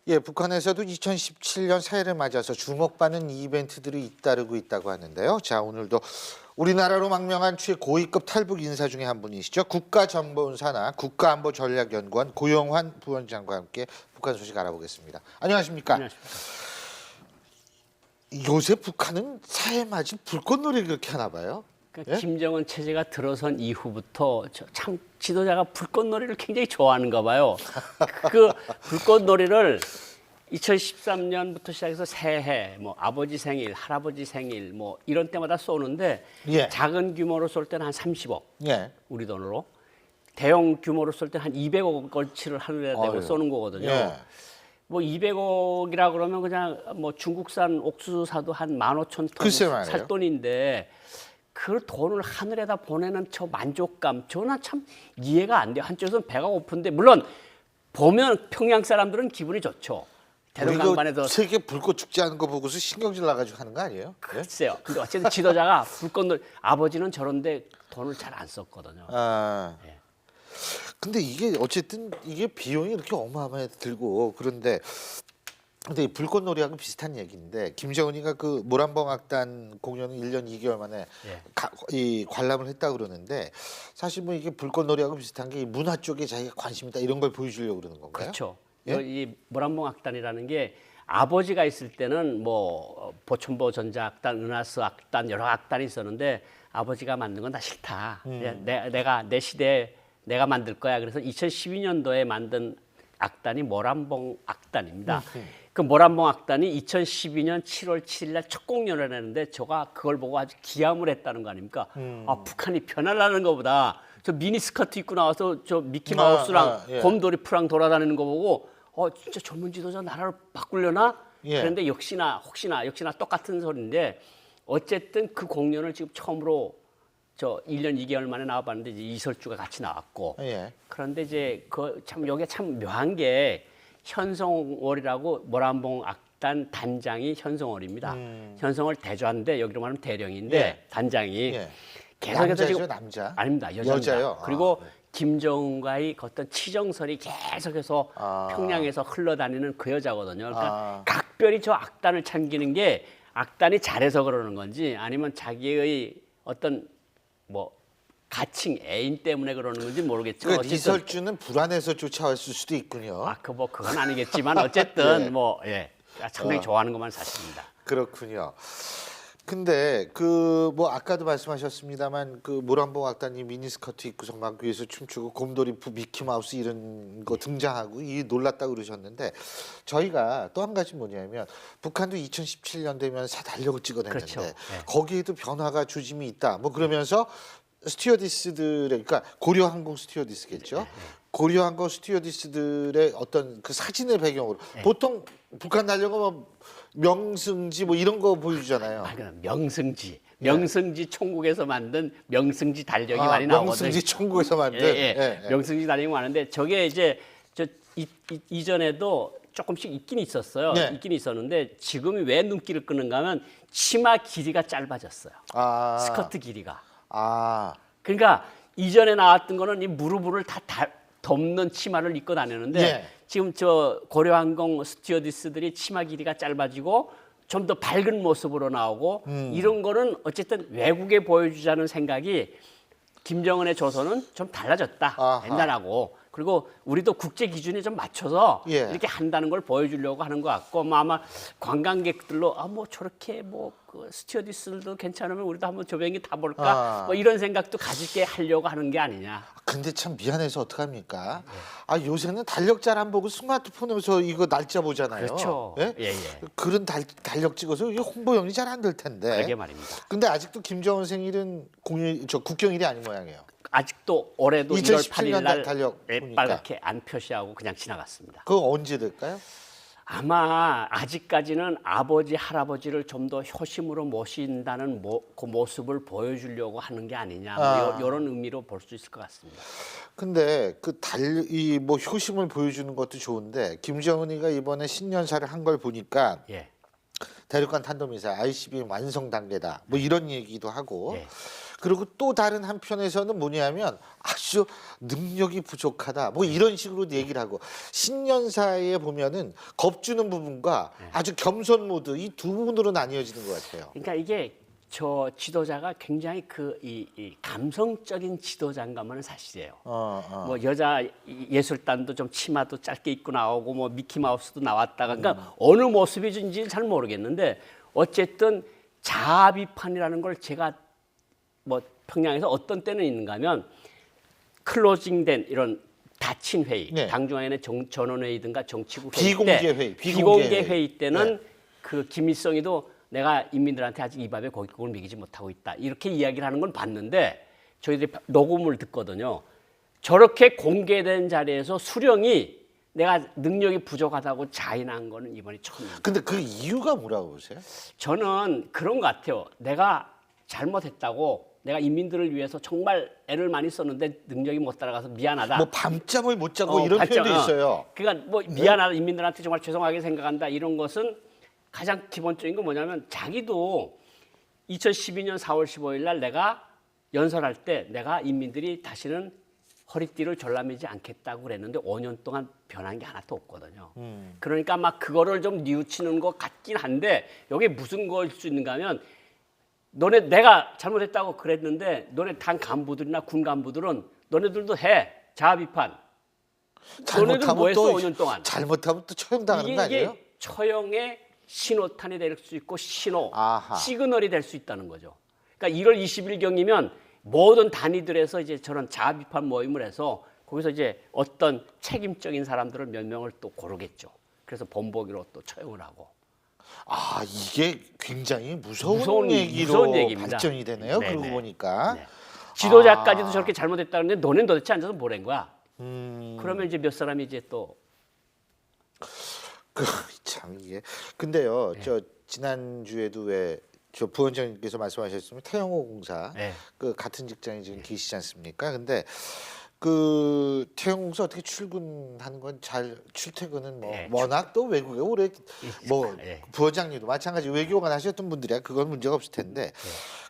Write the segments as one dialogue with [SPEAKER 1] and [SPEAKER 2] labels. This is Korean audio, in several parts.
[SPEAKER 1] 예, 북한에서도 2017년 새해를 맞아서 주목받는 이벤트들이 잇따르고 있다고 하는데요. 자, 오늘도 우리나라로 망명한 최고위급 탈북 인사 중에 한 분이시죠. 국가정보원 산하 국가안보전략연구원 고영환 부원장과 함께 북한 소식 알아보겠습니다. 안녕하십니까?
[SPEAKER 2] 안녕하십니까.
[SPEAKER 1] 요새 북한은 새해 맞이 불꽃놀이를 그렇게 하나 봐요.
[SPEAKER 2] 그러니까
[SPEAKER 1] 예?
[SPEAKER 2] 김정은 체제가 들어선 이후부터 참 지도자가 불꽃놀이를 굉장히 좋아하는가 봐요. 그 불꽃놀이를 2013년부터 시작해서 새해, 뭐 아버지 생일, 할아버지 생일, 뭐 이런 때마다 쏘는데
[SPEAKER 1] 예.
[SPEAKER 2] 작은 규모로 쏠 때는 한 30억,
[SPEAKER 1] 예.
[SPEAKER 2] 우리 돈으로. 대형 규모로 쏠 때 한 200억 걸치를 하늘에 대고
[SPEAKER 1] 어휴.
[SPEAKER 2] 쏘는 거거든요.
[SPEAKER 1] 예.
[SPEAKER 2] 뭐 200억이라 그러면 그냥 뭐 중국산 옥수수 사도 한 15,000톤
[SPEAKER 1] 글쎄 말이에요.
[SPEAKER 2] 살 돈인데 그 돈을 하늘에다 보내는 저 만족감, 저는 참 이해가 안 돼요. 한쪽에서는 배가 고픈데 물론 보면 평양 사람들은 기분이 좋죠. 대동강반에서
[SPEAKER 1] 우리가 세계 불꽃 축제 하는 거 보고서 신경질 나가지고 하는 거 아니에요? 예?
[SPEAKER 2] 글쎄요. 근데 어쨌든 지도자가 불꽃놀이 아버지는 저런데 돈을 잘 안 썼거든요.
[SPEAKER 1] 아.
[SPEAKER 2] 예.
[SPEAKER 1] 근데 이게 어쨌든 이게 비용이 이렇게 어마어마하게 들고 그런데 이 불꽃놀이하고 비슷한 얘기인데 김정은이가 그 모란봉 악단 공연을 1년 2개월 만에
[SPEAKER 2] 예.
[SPEAKER 1] 이 관람을 했다 그러는데 사실 뭐 이게 불꽃놀이하고 비슷한 게 이 문화 쪽에 자기가 관심 있다 이런 걸 보여주려고 그러는 건가요?
[SPEAKER 2] 그렇죠.
[SPEAKER 1] 예?
[SPEAKER 2] 이 모란봉 악단이라는 게 아버지가 있을 때는 뭐 보천보 전자악단, 은하수 악단 여러 악단이 있었는데 아버지가 만든 건 다 싫다. 내가 내 시대에 내가 만들 거야. 그래서 2012년도에 만든 악단이 모란봉 악단입니다. 그 모란봉 악단이 2012년 7월 7일 날 첫 공연을 했는데 제가 그걸 보고 아주 기함을 했다는 거 아닙니까? 아, 북한이 변하려는 것보다 저 미니스커트 입고 나와서 저 미키마우스랑
[SPEAKER 1] 예.
[SPEAKER 2] 곰돌이 프랑 돌아다니는 거 보고 진짜 젊은 지도자 나라를 바꾸려나?
[SPEAKER 1] 예.
[SPEAKER 2] 그런데 역시나 똑같은 소리인데 어쨌든 그 공연을 지금 처음으로 저 1년 2개월 만에 나와봤는데 이제 이설주가 같이 나왔고
[SPEAKER 1] 예.
[SPEAKER 2] 그런데 이제 그 참 여기가 참 묘한 게 현성월이라고 모란봉 악단 단장이 현성월입니다. 현성월 대좌인데 여기로 말하면 대령인데
[SPEAKER 1] 예.
[SPEAKER 2] 단장이
[SPEAKER 1] 예.
[SPEAKER 2] 계속해서
[SPEAKER 1] 남자죠,
[SPEAKER 2] 지금
[SPEAKER 1] 남자?
[SPEAKER 2] 아닙니다. 여자입니다.
[SPEAKER 1] 여자요?
[SPEAKER 2] 그리고
[SPEAKER 1] 아, 네.
[SPEAKER 2] 김정은과의 그 어떤 치정설이 계속해서 평양에서 흘러다니는 그 여자거든요. 그러니까 각별히 저 악단을 참기는 게 악단이 잘해서 그러는 건지 아니면 자기의 어떤 뭐 가칭 애인 때문에 그러는 건지 모르겠지만
[SPEAKER 1] 그러니까 이설주는 불안해서 쫓아왔을 수도 있군요.
[SPEAKER 2] 그건 아니겠지만 어쨌든
[SPEAKER 1] 예.
[SPEAKER 2] 뭐 상당히 좋아하는 것만 사실입니다.
[SPEAKER 1] 그렇군요. 근데 그 뭐 아까도 말씀하셨습니다만 그 모란봉 악단이 미니스커트 입고 성광교에서 춤추고 곰돌이 미키마우스 이런 거 등장하고 이 놀랐다고 그러셨는데 저희가 또 한 가지 뭐냐면 북한도 2017년 되면 새 달력을 찍어냈는데
[SPEAKER 2] 그렇죠. 네.
[SPEAKER 1] 거기에도 변화가 주짐이 있다. 뭐 그러면서 스튜어디스들의 그러니까 고려항공 스튜어디스겠죠. 고려항공 스튜어디스들의 어떤 그 사진의 배경으로 보통 북한 달력은 뭐 명승지 뭐 이런 거 보여주잖아요.
[SPEAKER 2] 명승지 총국에서 만든 명승지 달력이 많이 나오거든요.
[SPEAKER 1] 명승지 총국에서 만든.
[SPEAKER 2] 예. 명승지 달력이 많은데 저게 이제 이전에도 조금씩 있긴 있었어요.
[SPEAKER 1] 네.
[SPEAKER 2] 있긴 있었는데 지금이 왜 눈길을 끄는가 하면 치마 길이가 짧아졌어요. 스커트 길이가. 그러니까 이전에 나왔던 거는 이 무릎을 다 덮는 치마를 입고 다녔는데
[SPEAKER 1] 예.
[SPEAKER 2] 지금 저 고려항공 스튜어디스들이 치마 길이가 짧아지고 좀 더 밝은 모습으로 나오고 이런 거는 어쨌든 외국에 보여주자는 생각이 김정은의 조선은 좀 달라졌다.
[SPEAKER 1] 아하.
[SPEAKER 2] 옛날하고. 그리고 우리도 국제 기준에 좀 맞춰서
[SPEAKER 1] 예.
[SPEAKER 2] 이렇게 한다는 걸 보여주려고 하는 것 같고 뭐 아마 관광객들로 뭐 저렇게 그 스튜어디스들도 괜찮으면 우리도 한번 저 비행기 타볼까 뭐 이런 생각도 가지게 하려고 하는 게 아니냐.
[SPEAKER 1] 근데 참 미안해서 어떡합니까? 요새는 달력 잘 안 보고 스마트폰에서 이거 날짜 보잖아요.
[SPEAKER 2] 그렇죠.
[SPEAKER 1] 예?
[SPEAKER 2] 예.
[SPEAKER 1] 그런 달력 찍어서 이게 홍보용이 잘 안 될 텐데.
[SPEAKER 2] 그러게 말입니다.
[SPEAKER 1] 근데 아직도 김정은 생일은 국경일이 아닌 모양이에요.
[SPEAKER 2] 아직도 올해도 1월 8일
[SPEAKER 1] 2017년
[SPEAKER 2] 날
[SPEAKER 1] 달력 보니까.
[SPEAKER 2] 빨갛게 안 표시하고 그냥 지나갔습니다.
[SPEAKER 1] 그거 언제 될까요?
[SPEAKER 2] 아마 아직까지는 아버지 할아버지를 좀 더 효심으로 모신다는 그 모습을 보여주려고 하는 게 아니냐 뭐 이런 의미로 볼 수 있을 것 같습니다.
[SPEAKER 1] 근데 이 뭐 효심을 보여주는 것도 좋은데 김정은이가 이번에 신년사를 한 걸 보니까
[SPEAKER 2] 예.
[SPEAKER 1] 대륙간 탄도미사일 ICBM 완성 단계다. 뭐 이런 얘기도 하고.
[SPEAKER 2] 예.
[SPEAKER 1] 그리고 또 다른 한편에서는 뭐냐면 아주 능력이 부족하다. 뭐 이런 식으로 얘기를 하고 신년사에 보면은 겁주는 부분과 아주 겸손 모드 이 두 부분으로 나뉘어지는 것 같아요.
[SPEAKER 2] 그러니까 이게 저 지도자가 굉장히 이 감성적인 지도자인가면 사실이에요. 뭐 여자 예술단도 좀 치마도 짧게 입고 나오고 뭐 미키 마우스도 나왔다가 그러니까 어느 모습인지 잘 모르겠는데 어쨌든 자아 비판이라는 걸 제가 뭐 평양에서 어떤 때는 있는가하면 클로징된 이런 닫힌 회의,
[SPEAKER 1] 네.
[SPEAKER 2] 당중앙위원회 전원회의든가 정치국 회의
[SPEAKER 1] 비공개
[SPEAKER 2] 때,
[SPEAKER 1] 회의,
[SPEAKER 2] 비공개 회의 때는
[SPEAKER 1] 네.
[SPEAKER 2] 그 김일성이도 내가 인민들한테 아직 이 밥에 고깃국을 먹이지 못하고 있다. 이렇게 이야기를 하는 건 봤는데 저희들이 녹음을 듣거든요. 저렇게 공개된 자리에서 수령이 내가 능력이 부족하다고 자인한 거는 이번이 처음입니다.
[SPEAKER 1] 근데 그 이유가 뭐라고 보세요?
[SPEAKER 2] 저는 그런 것 같아요. 내가 잘못했다고 내가 인민들을 위해서 정말 애를 많이 썼는데 능력이 못 따라가서 미안하다.
[SPEAKER 1] 뭐 밤잠을 못 자고 이런 표현도 있어요.
[SPEAKER 2] 그러니까 뭐 미안하다 인민들한테 정말 죄송하게 생각한다 이런 것은 가장 기본적인 건 뭐냐면 자기도 2012년 4월 15일 날 내가 연설할 때 내가 인민들이 다시는 허리띠를 졸라매지 않겠다고 그랬는데 5년 동안 변한 게 하나도 없거든요. 그러니까 막 그거를 좀 뉘우치는 것 같긴 한데 여기 무슨 거일 수 있는가 하면 너네 내가 잘못했다고 그랬는데 너네 당 간부들이나 군 간부들은 너네들도 해. 자아 비판. 너네들 뭐 했어 5년 동안.
[SPEAKER 1] 잘못하면 또 처형당하는 거 아니에요?
[SPEAKER 2] 이게 처형의 신호탄이 될 수 있고
[SPEAKER 1] 아하.
[SPEAKER 2] 시그널이 될 수 있다는 거죠. 그러니까 1월 20일경이면 모든 단위들에서 이제 저런 자아 비판 모임을 해서 거기서 이제 어떤 책임적인 사람들을 몇 명을 또 고르겠죠. 그래서 본보기로 또 처형을 하고.
[SPEAKER 1] 아 이게 굉장히 무서운
[SPEAKER 2] 무서운
[SPEAKER 1] 얘기로
[SPEAKER 2] 얘기입니다.
[SPEAKER 1] 발전이 되네요.
[SPEAKER 2] 네네.
[SPEAKER 1] 그러고 보니까
[SPEAKER 2] 네. 지도자까지도 저렇게 잘못했다는데 너넨 도대체 앉아서 뭘 한 거야? 그러면 이제 몇 사람이 이제 또
[SPEAKER 1] 참 이게 근데요.
[SPEAKER 2] 네.
[SPEAKER 1] 저 지난 주에도 왜 저 부원장님께서 말씀하셨으면 태영호 공사
[SPEAKER 2] 네.
[SPEAKER 1] 그 같은 직장에 지금 계시지 않습니까? 근데 그 태영호 공사 어떻게 출근하는 건 잘 출퇴근은 뭐
[SPEAKER 2] 네.
[SPEAKER 1] 워낙 또 외국에 오래 뭐
[SPEAKER 2] 네.
[SPEAKER 1] 부원장님도 마찬가지 외교관 하셨던 분들이야 그건 문제가 없을 텐데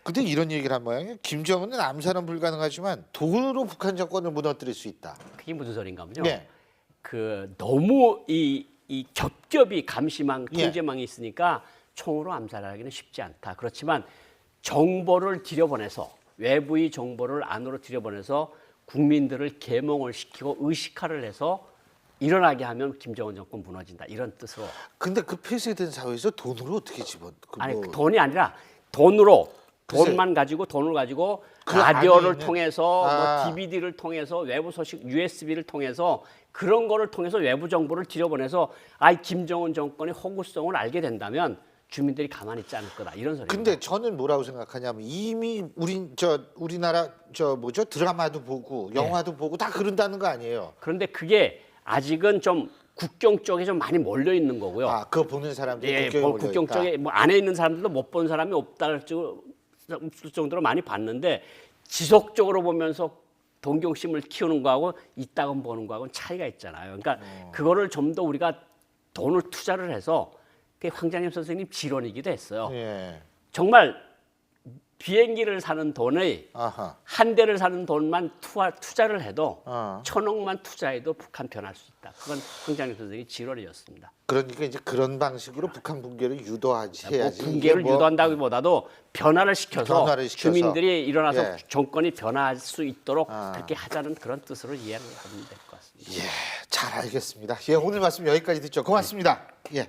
[SPEAKER 1] 근데 이런 얘기를 한 모양이에요. 김정은은 암살은 불가능하지만 돈으로 북한 정권을 무너뜨릴 수 있다.
[SPEAKER 2] 그게 무슨 소린가 하면요.
[SPEAKER 1] 네.
[SPEAKER 2] 그 너무 이 겹겹이 감시망
[SPEAKER 1] 예.
[SPEAKER 2] 통제망이 있으니까 총으로 암살하기는 쉽지 않다. 그렇지만 정보를 들여보내서 외부의 정보를 안으로 들여보내서 국민들을 계몽을 시키고 의식화를 해서 일어나게 하면 김정은 정권 무너진다. 이런 뜻으로.
[SPEAKER 1] 근데 그 폐쇄된 사회에서 돈으로 어떻게
[SPEAKER 2] 아니
[SPEAKER 1] 뭐
[SPEAKER 2] 그 돈이 아니라 돈으로
[SPEAKER 1] 글쎄.
[SPEAKER 2] 돈을 가지고
[SPEAKER 1] 그
[SPEAKER 2] 라디오를
[SPEAKER 1] 안에 있는-
[SPEAKER 2] 통해서
[SPEAKER 1] 아.
[SPEAKER 2] 뭐 DVD를 통해서 외부 소식 USB를 통해서 그런 거를 통해서 외부 정보를 들여보내서 김정은 정권의 호구성을 알게 된다면 주민들이 가만히 있지 않을 거다 이런 소리입니다.
[SPEAKER 1] 근데 저는 뭐라고 생각하냐면 이미 우리나라 드라마도 보고 영화도 보고 다 그런다는 거 아니에요.
[SPEAKER 2] 그런데 그게 아직은 좀 국경 쪽에 좀 많이 몰려 있는 거고요.
[SPEAKER 1] 아, 그거 보는 사람들이
[SPEAKER 2] 예,
[SPEAKER 1] 국경에 몰려
[SPEAKER 2] 국경
[SPEAKER 1] 있다.
[SPEAKER 2] 쪽에 뭐 안에 있는 사람들도 못 본 사람이 없다 정도로 많이 봤는데 지속적으로 보면서 동경심을 키우는 거하고 이따금 보는 거하고는 차이가 있잖아요. 그러니까 그거를 좀 더 우리가 돈을 투자를 해서 그게 황장엽 선생님 지론이기도 했어요.
[SPEAKER 1] 예.
[SPEAKER 2] 정말 비행기를 사는 돈의
[SPEAKER 1] 아하.
[SPEAKER 2] 한 대를 사는 돈만 투자를 해도
[SPEAKER 1] 1,000억만
[SPEAKER 2] 투자해도 북한 변할 수 있다. 그건 황장엽 선생님의 지론이었습니다.
[SPEAKER 1] 그러니까 이제 그런 방식으로 북한 붕괴를 유도하지
[SPEAKER 2] 뭐
[SPEAKER 1] 해야지.
[SPEAKER 2] 붕괴를
[SPEAKER 1] 이게 뭐
[SPEAKER 2] 유도한다기보다도 변화를 시켜서 주민들이 일어나서
[SPEAKER 1] 예.
[SPEAKER 2] 정권이 변화할 수 있도록 그렇게 하자는 그런 뜻으로 이해를 하면 될 것 같습니다.
[SPEAKER 1] 예, 잘 알겠습니다. 예, 오늘 말씀 여기까지 듣죠. 고맙습니다. 예.